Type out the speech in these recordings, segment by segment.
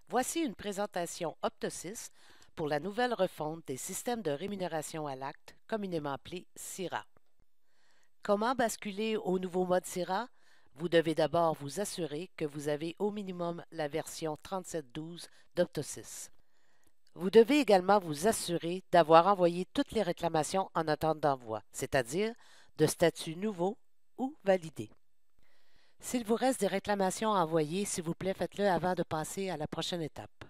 Voici une présentation Opto6 pour la nouvelle refonte des systèmes de rémunération à l'acte, communément appelés SIRA. Comment basculer au nouveau mode SIRA? Vous devez d'abord vous assurer que vous avez au minimum la version 37.12 d'Opto6. Vous devez également vous assurer d'avoir envoyé toutes les réclamations en attente d'envoi, c'est-à-dire de statut nouveau ou validé. S'il vous reste des réclamations à envoyer, s'il vous plaît, faites-le avant de passer à la prochaine étape.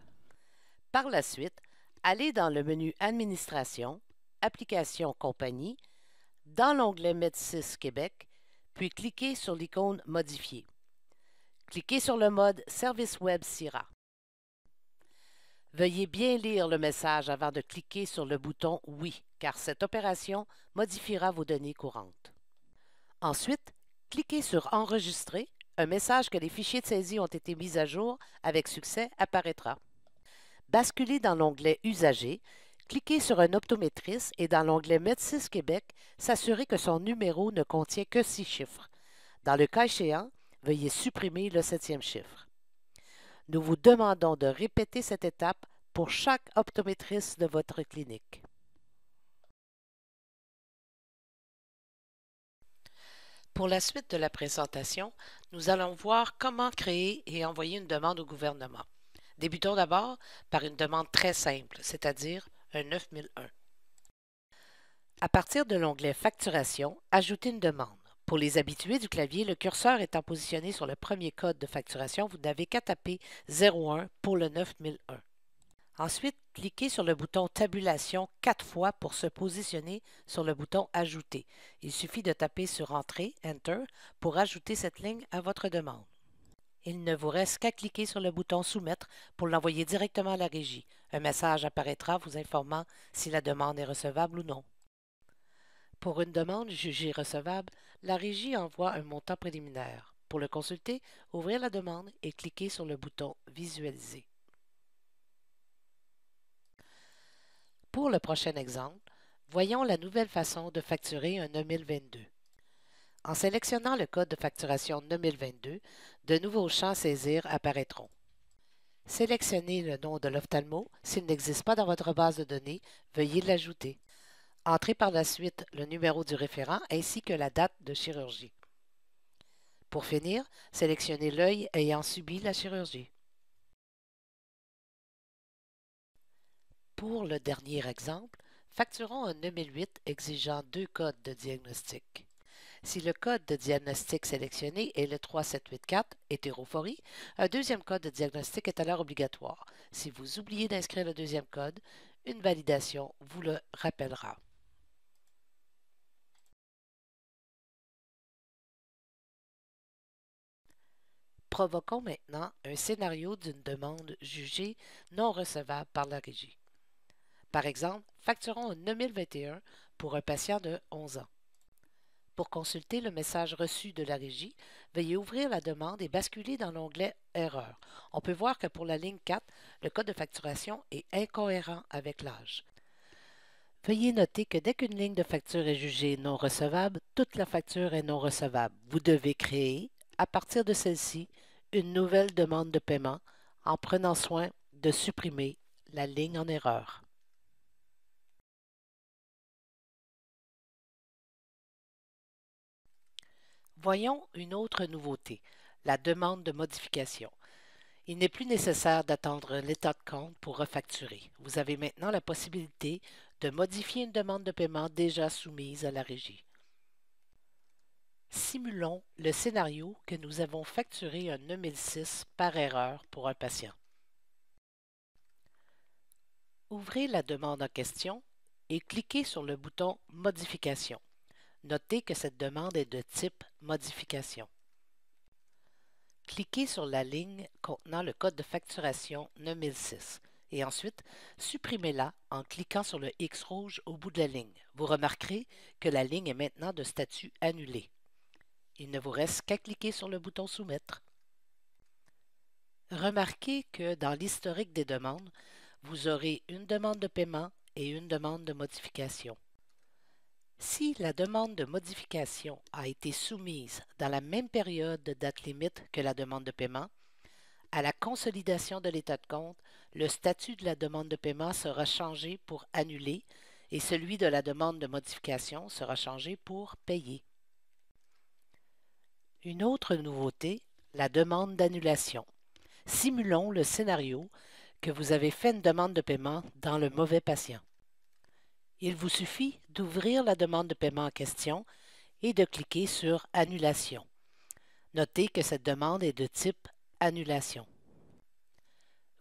Par la suite, allez dans le menu Administration, Applications Compagnie, dans l'onglet Med6 Québec, puis cliquez sur l'icône Modifier. Cliquez sur le mode Service Web SIRA. Veuillez bien lire le message avant de cliquer sur le bouton Oui, car cette opération modifiera vos données courantes. Ensuite, cliquez sur Enregistrer. Un message que les fichiers de saisie ont été mis à jour avec succès apparaîtra. Basculez dans l'onglet Usagers, cliquez sur un optométriste et dans l'onglet Med6 Québec, s'assurer que son numéro ne contient que 6 chiffres. Dans le cas échéant, veuillez supprimer le 7e chiffre. Nous vous demandons de répéter cette étape pour chaque optométriste de votre clinique. Pour la suite de la présentation, nous allons voir comment créer et envoyer une demande au gouvernement. Débutons d'abord par une demande très simple, c'est-à-dire un 9001. À partir de l'onglet Facturation, ajoutez une demande. Pour les habitués du clavier, le curseur étant positionné sur le premier code de facturation, vous n'avez qu'à taper 01 pour le 9001. Ensuite, cliquez sur le bouton Tabulation 4 fois pour se positionner sur le bouton Ajouter. Il suffit de taper sur Entrée, Enter, pour ajouter cette ligne à votre demande. Il ne vous reste qu'à cliquer sur le bouton Soumettre pour l'envoyer directement à la régie. Un message apparaîtra vous informant si la demande est recevable ou non. Pour une demande jugée recevable, la régie envoie un montant préliminaire. Pour le consulter, ouvrez la demande et cliquez sur le bouton Visualiser. Pour le prochain exemple, voyons la nouvelle façon de facturer un 9022. En sélectionnant le code de facturation 9022, de nouveaux champs à saisir apparaîtront. Sélectionnez le nom de l'ophtalmo. S'il n'existe pas dans votre base de données, veuillez l'ajouter. Entrez par la suite le numéro du référent ainsi que la date de chirurgie. Pour finir, sélectionnez l'œil ayant subi la chirurgie. Pour le dernier exemple, facturons un 9008 exigeant 2 codes de diagnostic. Si le code de diagnostic sélectionné est le 3784, hétérophorie, un deuxième code de diagnostic est alors obligatoire. Si vous oubliez d'inscrire le deuxième code, une validation vous le rappellera. Provoquons maintenant un scénario d'une demande jugée non recevable par la régie. Par exemple, facturons un 9021 pour un patient de 11 ans. Pour consulter le message reçu de la régie, veuillez ouvrir la demande et basculer dans l'onglet Erreur. On peut voir que pour la ligne 4, le code de facturation est incohérent avec l'âge. Veuillez noter que dès qu'une ligne de facture est jugée non recevable, toute la facture est non recevable. Vous devez créer, à partir de celle-ci, une nouvelle demande de paiement en prenant soin de supprimer la ligne en erreur. Voyons une autre nouveauté, la demande de modification. Il n'est plus nécessaire d'attendre l'état de compte pour refacturer. Vous avez maintenant la possibilité de modifier une demande de paiement déjà soumise à la régie. Simulons le scénario que nous avons facturé un 9006 par erreur pour un patient. Ouvrez la demande en question et cliquez sur le bouton Modification. Notez que cette demande est de type Modification. Cliquez sur la ligne contenant le code de facturation 9006 et ensuite supprimez-la en cliquant sur le X rouge au bout de la ligne. Vous remarquerez que la ligne est maintenant de statut annulé. Il ne vous reste qu'à cliquer sur le bouton Soumettre. Remarquez que dans l'historique des demandes, vous aurez une demande de paiement et une demande de modification. Si la demande de modification a été soumise dans la même période de date limite que la demande de paiement, À la consolidation de l'état de compte, le statut de la demande de paiement sera changé pour annuler et celui de la demande de modification sera changé pour payer. Une autre nouveauté, la demande d'annulation. Simulons le scénario que vous avez fait une demande de paiement dans le mauvais patient. Il vous suffit d'ouvrir la demande de paiement en question et de cliquer sur Annulation. Notez que cette demande est de type Annulation.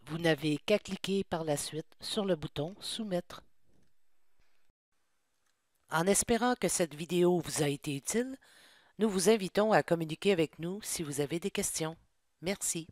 Vous n'avez qu'à cliquer par la suite sur le bouton Soumettre. En espérant que cette vidéo vous a été utile, nous vous invitons à communiquer avec nous si vous avez des questions. Merci.